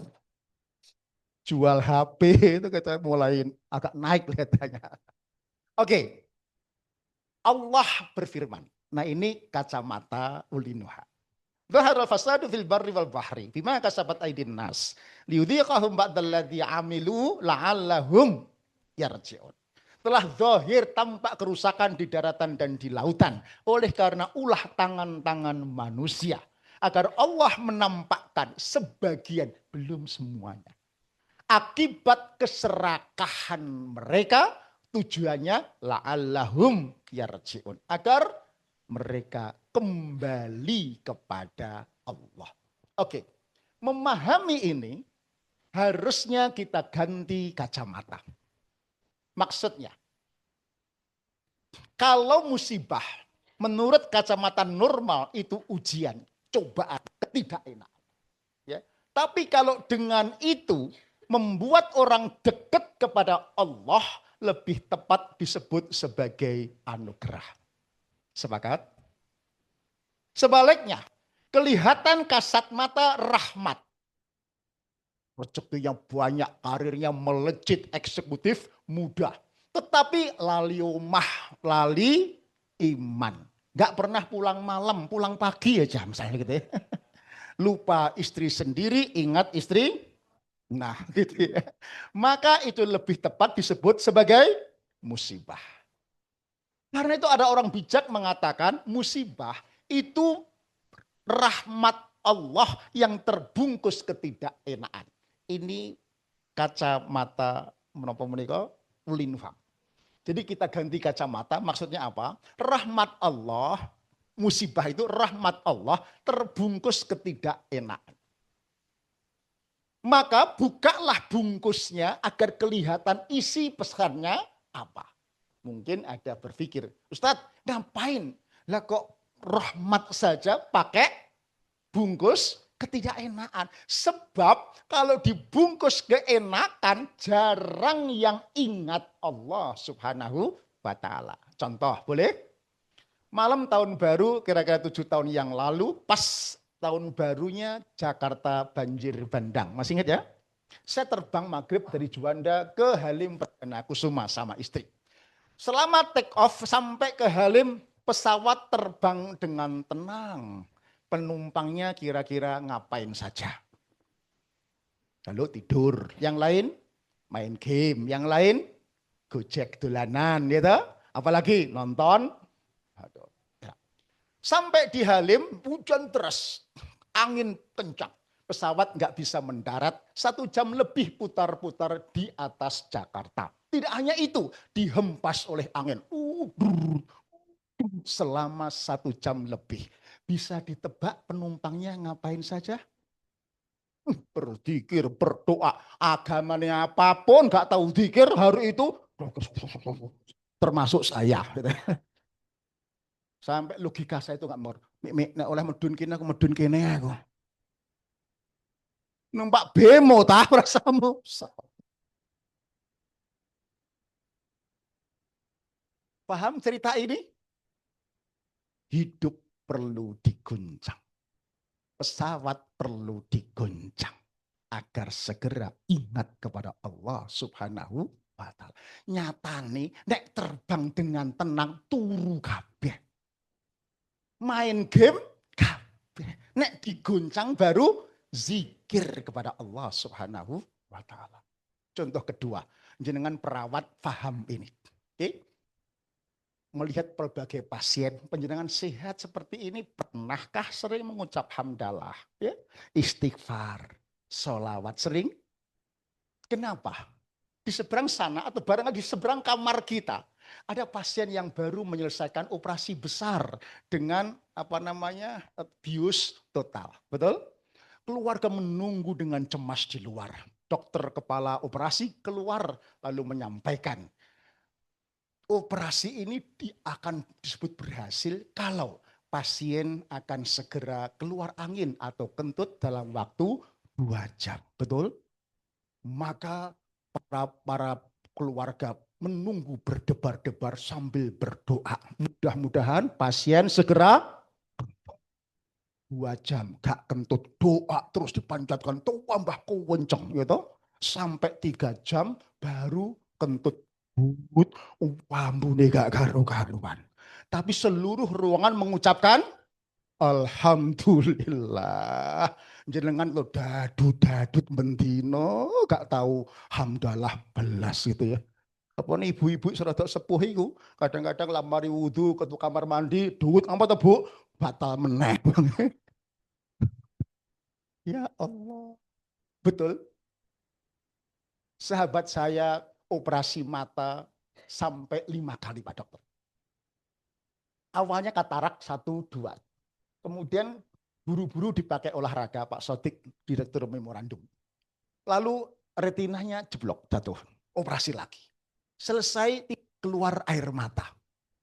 jual HP itu kita mulai agak naik katanya. Oke, Allah berfirman. Nah ini kacamata ulinuha. Zaharal fasadu fil barri wal bahri bima kasabat aydin nas liyudhiqahum ba'dalladzi amilu la'allahum yarji'un. Telah zahir tampak kerusakan di daratan dan di lautan oleh karena ulah tangan-tangan manusia agar Allah menampakkan sebagian, belum semuanya, akibat keserakahan mereka. Tujuannya la'allahum yarji'un, agar mereka kembali kepada Allah. Oke, memahami ini harusnya kita ganti kacamata. Maksudnya, kalau musibah menurut kacamata normal itu ujian, cobaan, ketidakenakan. Ya. Tapi kalau dengan itu membuat orang dekat kepada Allah, lebih tepat disebut sebagai anugerah. Sepakat? Sebaliknya, kelihatan kasat mata rahmat. Rezeki yang banyak, karirnya melejit, eksekutif, mudah. Tetapi lali omah, lali iman. Gak pernah pulang malam, pulang pagi aja misalnya gitu ya. Lupa istri sendiri, ingat istri. Nah gitu ya. Maka itu lebih tepat disebut sebagai musibah. Karena itu ada orang bijak mengatakan musibah itu rahmat Allah yang terbungkus ketidakenaan. Ini kacamata menapa menika ulinfa. Jadi kita ganti kacamata, maksudnya apa? Rahmat Allah, musibah itu rahmat Allah terbungkus ketidakenaan. Maka bukalah bungkusnya agar kelihatan isi pesannya apa. Mungkin ada berpikir, Ustadz ngapain? Lah kok rahmat saja pakai bungkus ketidakenaan. Sebab kalau dibungkus keenakan jarang yang ingat Allah Subhanahu wa ta'ala. Contoh boleh? Malam tahun baru kira-kira 7 tahun yang lalu pas tahun barunya Jakarta banjir bandang. Masih ingat ya? Saya terbang maghrib dari Juanda ke Halim Perdana Kusuma sama istri. Selama take off sampai ke Halim, pesawat terbang dengan tenang. Penumpangnya kira-kira ngapain saja. Lalu tidur. Yang lain main game. Yang lain gojek dolanan. Gitu. Apalagi nonton. Sampai di Halim hujan deras. Angin kencang. Pesawat nggak bisa mendarat. 1 jam lebih putar-putar di atas Jakarta. Tidak hanya itu. Dihempas oleh angin. Selama 1 jam lebih. Bisa ditebak penumpangnya ngapain saja? Berzikir, berdoa. Agamanya apapun gak tahu zikir hari itu. Termasuk saya. Sampai logika saya itu gak mau. Oleh medun kini aku medun kini aku. Numpak bemo tak rasamu. Paham cerita ini? Hidup perlu diguncang. Pesawat perlu diguncang agar segera ingat kepada Allah Subhanahu wa ta'ala. Nyatane nek terbang dengan tenang turu kabeh. Main game kabeh. Nek diguncang baru zikir kepada Allah Subhanahu wa ta'ala. Contoh kedua, jenengan perawat paham ini. Oke? Melihat berbagai pasien, penjenengan sehat seperti ini, pernahkah sering mengucap hamdalah, ya? Istighfar, sholawat sering? Kenapa? Di seberang sana atau barangkali di seberang kamar kita, ada pasien yang baru menyelesaikan operasi besar dengan bius total, betul? Keluarga menunggu dengan cemas di luar. Dokter kepala operasi keluar lalu menyampaikan, operasi ini akan disebut berhasil kalau pasien akan segera keluar angin atau kentut dalam waktu 2 jam. Betul? Maka para keluarga menunggu berdebar-debar sambil berdoa. Mudah-mudahan pasien segera 2 jam gak kentut, doa terus dipanjatkan, tuh mbah kenceng gitu. sampai 3 jam baru kentut. Ambune gak karu-karuan. Tapi seluruh ruangan mengucapkan alhamdulillah. Jenengan lo dadut-dadut bendino gak tahu hamdalah belas gitu ya. Apa nih ibu-ibu serada sepuh iku kadang-kadang lamari wudu ke kamar mandi duit apa to Bu? Batal meneh. Ya Allah. Betul. Sahabat saya operasi mata sampai 5 kali Pak Dokter. Awalnya katarak 1, 2. Kemudian buru-buru dipakai olahraga Pak Sodik, Direktur Memorandum. Lalu retinanya jeblok, jatuh. Operasi lagi. Selesai keluar air mata.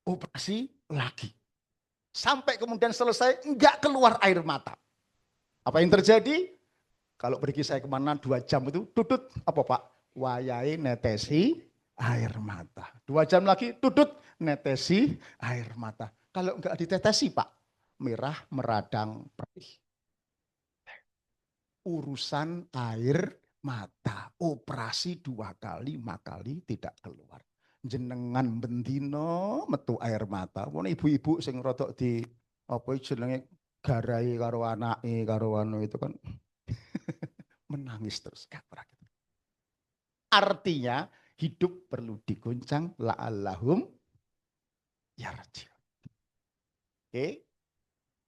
Operasi lagi. Sampai kemudian selesai enggak keluar air mata. Apa yang terjadi? Kalau pergi saya kemana 2 jam itu tutut apa Pak? Wayai netesi air mata. 2 jam lagi tutut netesi air mata. Kalau enggak ditetesi Pak, merah meradang perih. Urusan air mata, operasi 2 kali, 5 kali tidak keluar. Jenengan bendino metu air mata. Mun ibu-ibu sing rodok di apa jenenge garai karo anake karo anu itu kan menangis terus gak pernah. Artinya hidup perlu diguncang la'allahum yarji'un. Oke.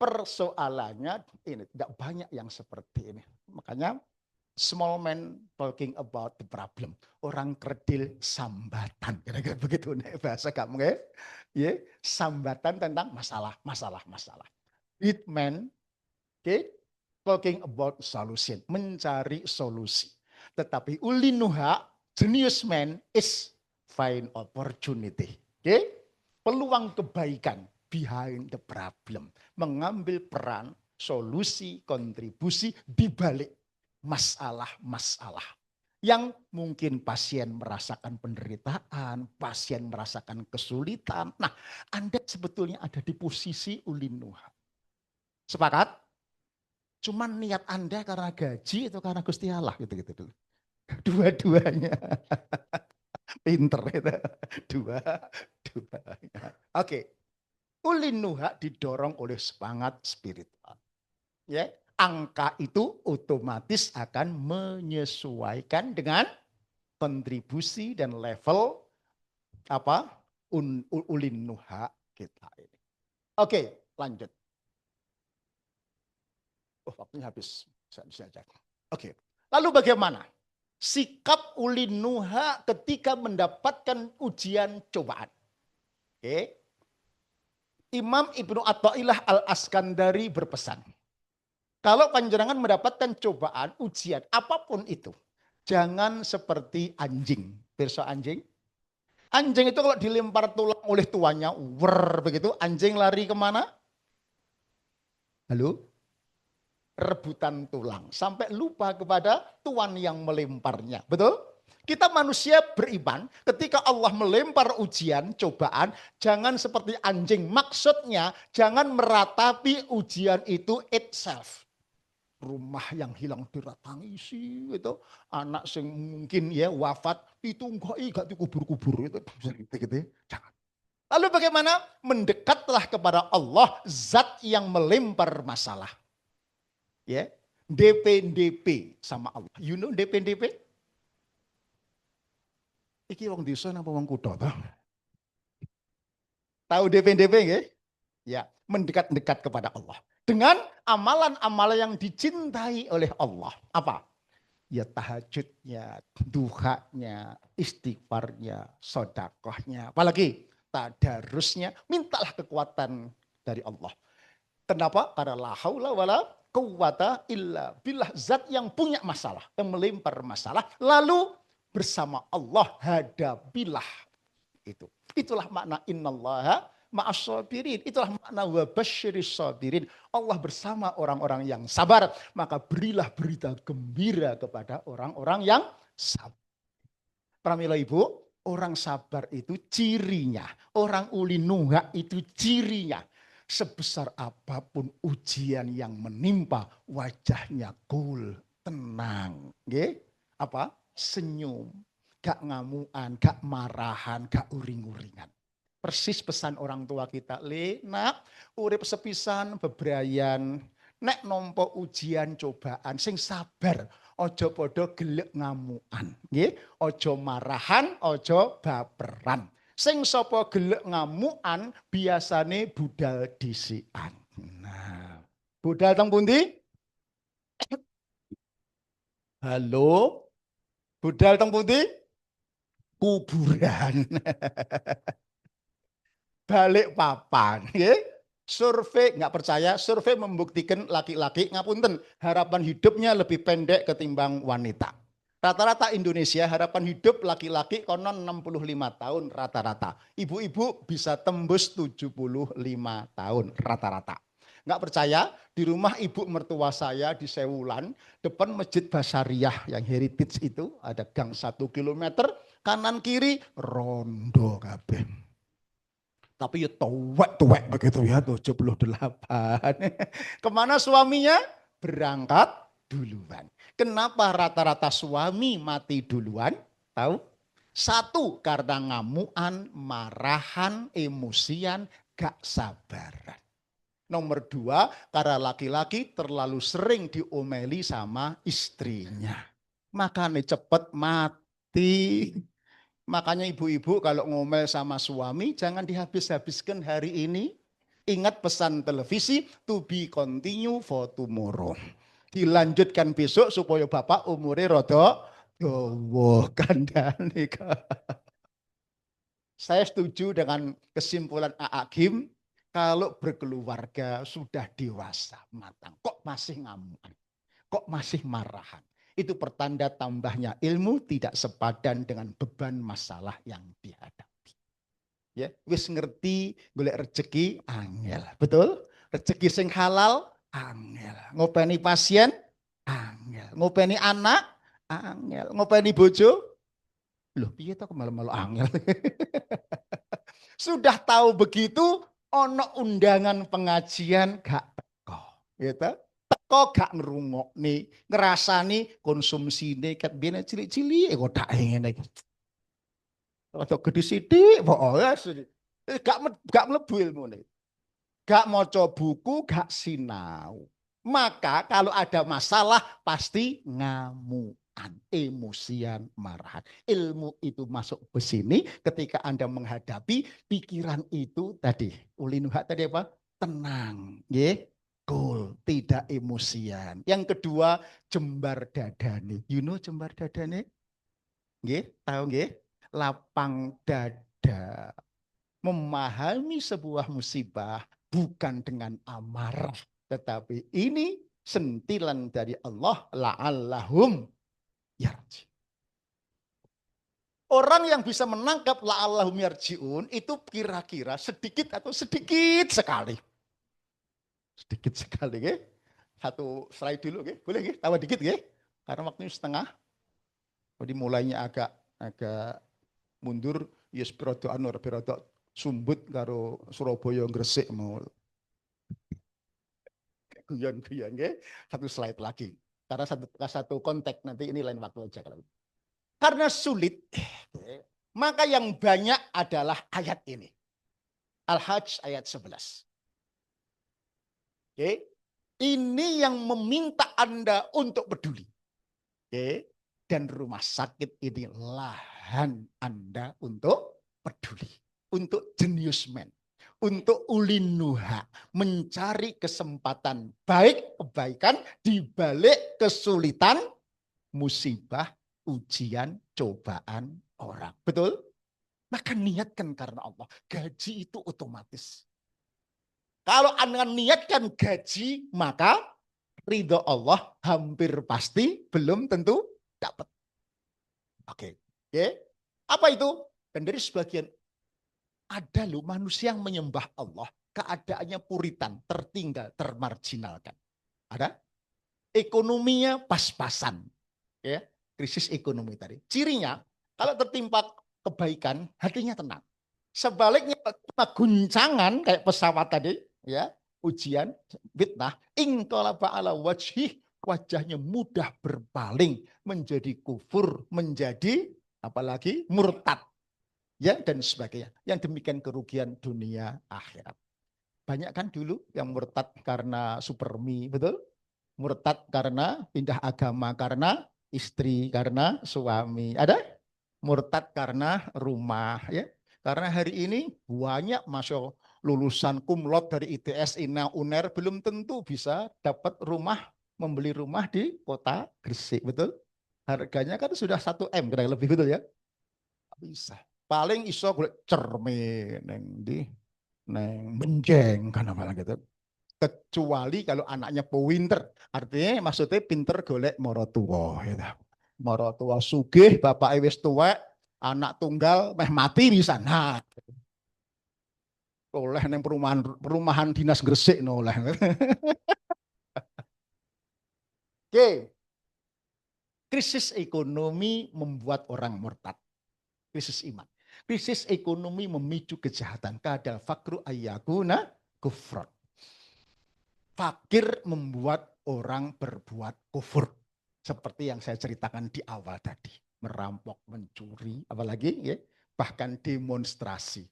Persoalannya ini tidak banyak yang seperti ini. Makanya small man talking about the problem. Orang kerdil sambatan. Kira-kira begitu nih bahasa kamu ya. Ya, sambatan tentang masalah. Big man, okay, talking about solution. Mencari solusi. Tetapi ulinuha, genius man is find opportunity. Okay? Peluang kebaikan behind the problem. Mengambil peran, solusi, kontribusi di balik masalah-masalah. Yang mungkin pasien merasakan penderitaan, pasien merasakan kesulitan. Nah, Anda sebetulnya ada di posisi ulinuha. Sepakat? Cuman niat Anda karena gaji atau karena Gusti Allah gitu-gitu dulu. Dua-duanya. Pinter itu. Dua-duanya. Oke. Ulinuha didorong oleh semangat spiritual. Ya, angka itu otomatis akan menyesuaikan dengan kontribusi dan level apa? Ulinuha kita ini. Oke, lanjut. Oh, waktunya habis. Saya cek. Oke. Lalu bagaimana sikap ulinuha ketika mendapatkan ujian cobaan? Oke. Imam Ibnu Athaillah Al-Askandari berpesan, kalau panjenengan mendapatkan cobaan, ujian, apapun itu, jangan seperti anjing. Pirsa anjing? Anjing itu kalau dilempar tulang oleh tuannya, begitu, anjing lari kemana? Halo? Rebutan tulang. Sampai lupa kepada tuan yang melemparnya. Betul? Kita manusia beriman, ketika Allah melempar ujian, cobaan, jangan seperti anjing. Maksudnya, jangan meratapi ujian itu itself. Rumah yang hilang diratangisi, gitu. Anak yang mungkin ya wafat, itu enggak dikubur-kubur. Gitu. Jangan. Lalu bagaimana? Mendekatlah kepada Allah, zat yang melempar masalah. Ya, DP sama Allah. You know DP? Iki wong desa napa wong kutha ta? Tahu DP nggih? Ya, mendekat-dekat kepada Allah. Dengan amalan-amalan yang dicintai oleh Allah. Apa? Ya tahajudnya, duhanya, istighfarnya, sedekahnya, apalagi tadarusnya, mintalah kekuatan dari Allah. Kenapa? Karena la haula wala quwata illa billah, zat yang punya masalah, yang melempar masalah, lalu bersama Allah hadapilah itu. Itulah makna innallaha ma'as-sabirin. Itulah makna wa basyiris sabirin. Allah bersama orang-orang yang sabar, maka berilah berita gembira kepada orang-orang yang sabar. Pramila Ibu, orang sabar itu cirinya, orang ulinuha itu cirinya. Sebesar apapun ujian yang menimpa, wajahnya cool, tenang. Apa? senyum, gak ngamuan, gak marahan, gak uring-uringan. Persis pesan orang tua kita, le, nak, urip sepisan bebrayan, nek nompo ujian cobaan, sing sabar, ojo podo gelek ngamuan, nggih, ojo marahan, ojo baperan. Sing sapa gelek ngamuan biasane budal dhisikan. Nah, budal teng pundi? Halo, budal teng pundi? Kuburan. Balik papan, nggih. Survei, nggak percaya, survei membuktikan laki-laki ngapunten harapan hidupnya lebih pendek ketimbang wanita. Rata-rata Indonesia harapan hidup laki-laki konon 65 tahun rata-rata. Ibu-ibu bisa tembus 75 tahun rata-rata. Nggak percaya, di rumah ibu mertua saya di Sewulan, depan Masjid Basariah yang heritage itu, ada gang 1 kilometer, kanan kiri rondo kabeh. Tapi ya tuwek-tuwek begitu ya, 78. Kemana suaminya? Berangkat duluan. Kenapa rata-rata suami mati duluan? Tahu? Satu, karena ngamuan, marahan, emosian, gak sabaran. Nomor dua, karena laki-laki terlalu sering diomeli sama istrinya. Makanya cepet mati. Makanya ibu-ibu kalau ngomel sama suami jangan dihabis-habiskan hari ini. Ingat pesan televisi, to be continue for tomorrow. Dilanjutkan besok supaya bapak umurnya rada dawa kandhane. Saya setuju dengan kesimpulan A.A. Gim, kalau berkeluarga sudah dewasa matang, kok masih ngamuan, kok masih marahan. Itu pertanda tambahnya ilmu tidak sepadan dengan beban masalah yang dihadapi. Ya, wis ngerti golek rezeki angel, betul? Rezeki sing halal angel. Ngopeni pasien angel. Ngopeni anak angel. Ngopeni bojo, loh piye to malu-malu angel. Sudah tahu begitu, ono undangan pengajian gak teko, gitu. Kok gak ngrungokne, ngrasani konsumsine ket biyen cilik-cilik kok tak ngene iki. Rada gedhe sithik pokoke gak mlebu ilmune. Gak maca buku, gak sinau. Maka kalau ada masalah pasti ngamuan, emosian, marahan. Ilmu itu masuk ke sini ketika Anda menghadapi pikiran itu tadi. Ulinuha tadi apa? Tenang, nggih. Cool, tidak emosian. Yang kedua, jembar dadane. You know jembar dadane? Nggih, tahu nggih? Lapang dada. Memahami sebuah musibah bukan dengan amarah, tetapi ini sentilan dari Allah, la'allahum yarji. Orang yang bisa menangkap la'allahum yarji'un itu kira-kira sedikit atau sedikit sekali. Sedikit sekali, ya. Satu slide dulu, ya. Boleh, ya? Tambah dikit, ya. Karena waktunya setengah. Jadi mulainya agak mundur. Ya, berodok sumbut karo Surabaya Gresik mau. Guyon-guyon, ya. Satu slide lagi. Karena satu konteks nanti ini lain waktu aja. Karena sulit, maka yang banyak adalah ayat ini. Al-Hajj ayat 11. Oke, ini yang meminta Anda untuk peduli. Oke, dan rumah sakit ini lahan Anda untuk peduli, untuk jeniusmen, untuk ulinuha, mencari kesempatan baik, kebaikan di balik kesulitan, musibah, ujian, cobaan orang. Betul? Maka niatkan karena Allah. Gaji itu otomatis. Kalau Anda niatkan gaji, maka ridho Allah hampir pasti belum tentu dapat. Oke. Apa itu? Dan dari sebagian ada loh manusia yang menyembah Allah, keadaannya puritan, tertinggal, termarginalkan. Ada? Ekonominya pas-pasan. Ya, krisis ekonomi tadi. Cirinya, kalau tertimpa kebaikan, hatinya tenang. Sebaliknya, guncangan kayak pesawat tadi, ya, ujian, fitnah, ingqalaba ala wajhih wajahnya mudah berpaling menjadi kufur, menjadi apalagi murtad, ya dan sebagainya. Yang demikian kerugian dunia akhirat. Banyak kan dulu yang murtad karena supermi, betul? Murtad karena pindah agama, karena istri, karena suami. Ada? Murtad karena rumah, ya. Karena hari ini banyak masuk lulusan kumlot dari ITS, INA, UNER belum tentu bisa dapat rumah, membeli rumah di kota Gresik, betul? Harganya kan sudah 1 M, kira lebih, betul ya? Bisa. Paling iso golek cermin neng benjeng kan apa gitu. Kecuali kalau anaknya pinter, artinya maksudnya pinter golek moro tuwa gitu. Moro tuwa sugih, bapak wis tuwek, anak tunggal meh mati bisa. Nah, oleh neng perumahan dinas Gresik no oleh. Oke. Krisis ekonomi membuat orang murtad. Krisis iman. Krisis ekonomi memicu kejahatan. Kadal fakru ayyakuna kufran. Fakir membuat orang berbuat kufur. Seperti yang saya ceritakan di awal tadi. Merampok, mencuri, apalagi ya, bahkan demonstrasi.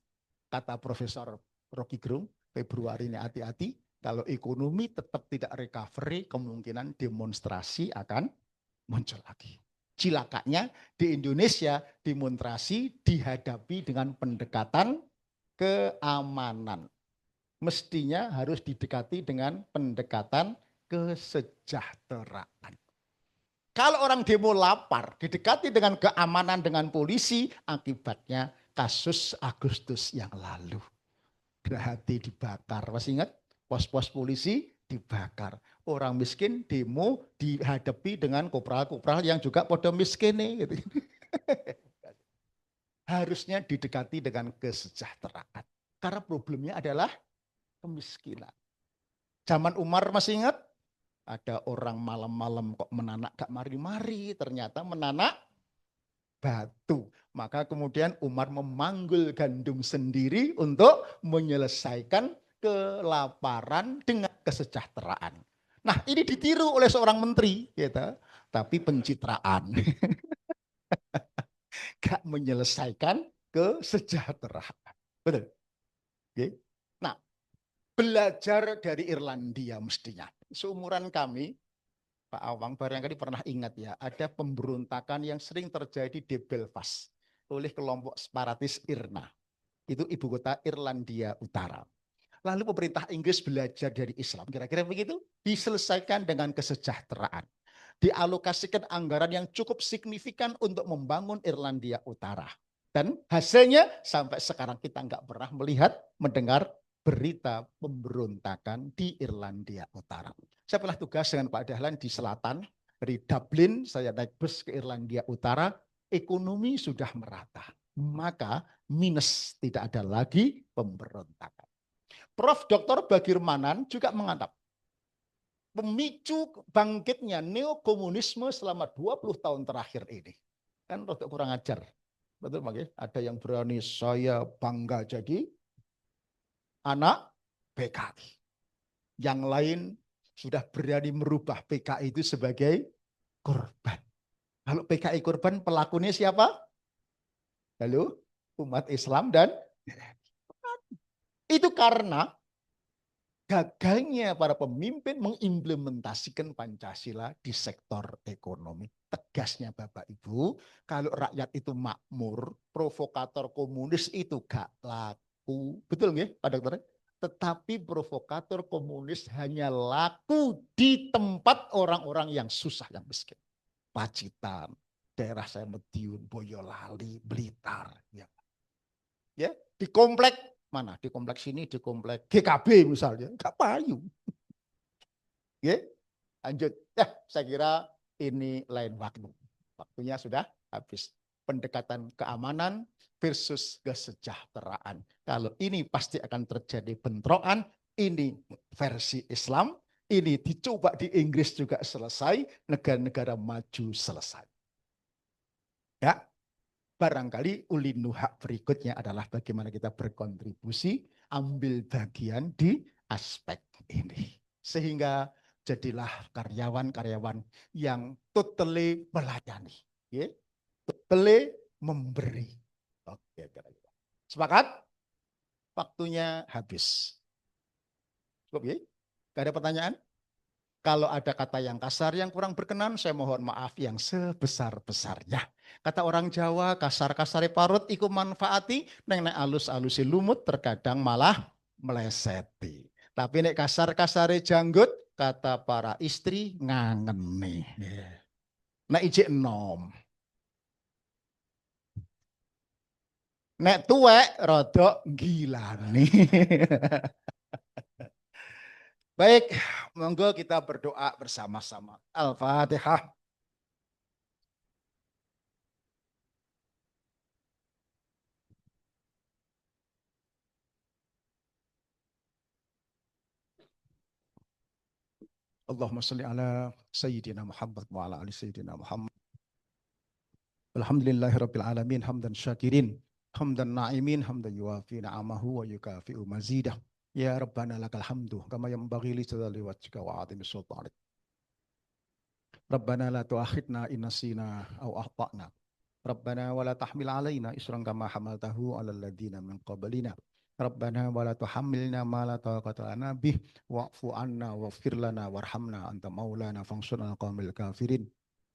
Kata Profesor Rocky Gerung, Februari ini hati-hati, kalau ekonomi tetap tidak recovery, kemungkinan demonstrasi akan muncul lagi. Cilakanya di Indonesia demonstrasi dihadapi dengan pendekatan keamanan. Mestinya harus didekati dengan pendekatan kesejahteraan. Kalau orang demo lapar, didekati dengan keamanan dengan polisi, akibatnya kasus Agustus yang lalu. Gerahadi dibakar, masih ingat? Pos-pos polisi dibakar. Orang miskin demo dihadapi dengan kopral-kopral yang juga pada miskin. Gitu. Harusnya didekati dengan kesejahteraan. Karena problemnya adalah kemiskinan. Zaman Umar masih ingat? Ada orang malam-malam kok menanak gak mari-mari, ternyata menanak batu. Maka kemudian Umar memanggul gandum sendiri untuk menyelesaikan kelaparan dengan kesejahteraan. Nah, ini ditiru oleh seorang menteri, gitu. Tapi pencitraan. Gak menyelesaikan kesejahteraan. Betul? Oke. Nah, belajar dari Irlandia mestinya. Seumuran kami, Pak Awang barangkali pernah ingat ya, ada pemberontakan yang sering terjadi di Belfast oleh kelompok separatis IRNA. Itu ibu kota Irlandia Utara. Lalu pemerintah Inggris belajar dari Islam, kira-kira begitu, diselesaikan dengan kesejahteraan. Dialokasikan anggaran yang cukup signifikan untuk membangun Irlandia Utara. Dan hasilnya sampai sekarang kita nggak pernah melihat, mendengar berita pemberontakan di Irlandia Utara. Saya pernah tugas dengan Pak Dahlan di selatan, dari Dublin saya naik bus ke Irlandia Utara, ekonomi sudah merata. Maka minus, tidak ada lagi pemberontakan. Prof. Dr. Bagirmanan juga mengatakan, pemicu bangkitnya neokomunisme selama 20 tahun terakhir ini. Kan rada kurang ajar. Betul, Pak? Ada yang berani saya bangga jadi anak PKI. Yang lain sudah berani merubah PKI itu sebagai korban. Kalau PKI korban, pelakunya siapa? Lalu umat Islam dan itu karena gagalnya para pemimpin mengimplementasikan Pancasila di sektor ekonomi. Tegasnya Bapak Ibu, kalau rakyat itu makmur, provokator komunis itu gak laku. Betul nggak Pak Dokter? Tetapi provokator komunis hanya laku di tempat orang-orang yang susah, yang miskin. Pacitan, daerah saya Madiun, Boyolali, Blitar. Ya, di komplek mana? Di kompleks ini, di komplek GKB misalnya, nggak payu. Ya, lanjut. Ya, saya kira ini lain waktu. Waktunya sudah habis. Pendekatan keamanan versus kesejahteraan. Kalau ini pasti akan terjadi bentrokan. Ini versi Islam. Ini dicoba di Inggris juga selesai. Negara-negara maju selesai. Ya. Barangkali ulin nuhak berikutnya adalah bagaimana kita berkontribusi, ambil bagian di aspek ini. Sehingga Jadilah karyawan-karyawan yang totally melayani. Ya. Totally memberi. Oke, kira-kira. Sepakat? Waktunya habis. Cukup ya? Gak ada pertanyaan? Kalau ada kata yang kasar, yang kurang berkenan, saya mohon maaf yang sebesar-besarnya. Kata orang Jawa, kasar-kasare parut iku manfaati, neng nek alus-alusi lumut terkadang malah meleseti. Tapi nek kasar-kasare janggut, kata para istri ngangeni. Nek ijik enom. Nek tuwek rodok gilani. Baik, monggo kita berdoa bersama-sama. Al-Fatihah. Allahumma salli ala Sayyidina Muhammad wa ala ali Sayyidina Muhammad. Alhamdulillahi Rabbil Alamin, hamdan syakirin, hamdan na'imin, hamdan yuafi na'amahu wa yukafi'u mazidah. Ya Rabbana lakal hamdu, kama yanbaghi li jalali wajhika wa 'azimi sultanik. Rabbana la tu'akhidna in nasina aw akhtana. Rabbana wa la tahmil alaina isran kama hamaltahu 'alal ladzina min qablina. Rabbana wa la tuhammilna ma la taqata lana bih wa'fu 'anna waghfir lana warhamna anta maulana fansurna 'alal qaumil kafirin.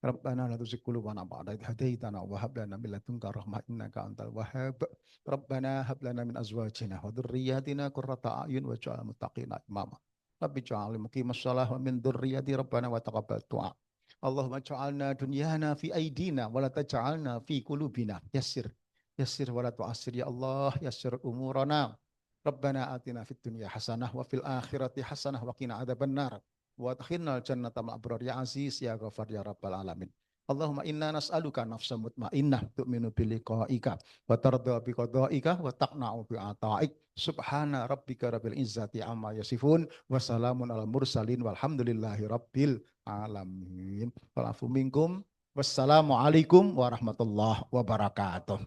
Rabbana la tuzigh qulubana ba'da idh hadaitana wa hab lana min ladunka rahmah innaka antal wahhab. Rabbana hab lana min azwajina wa dhurriyyatina qurrata a'yun waj'alna muttaqina imama. Rabbi ij'alni muqimas shalah wa min dhurriyyati rabbana wa taqabbal du'a. Allahumma ja'alna dunyana fi aidina wa la taj'alna fi qulubina. Yassir yassir wa la tu'assir ya Allah, yassir umurana. Rabbana atina fid dunya hasanah wa fil akhirati hasanah wa qina adzabannar. Wa adkhilnal jannata ma'al abrar ya aziz ya ghafar ya rabbal alamin. Allahumma inna nas'aluka nafsan mutmainnah tu'minu biliqa'ika wa tarda biqada'ika wa taqna'u bi'ata'ik. Subhana rabbika rabbil izzati amma yasifun wa salamun alal mursalin walhamdulillahi rabbil alamin. Walafu minkum. Wassalamualaikum warahmatullahi wabarakatuh.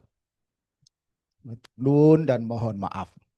Nun dan mohon maaf.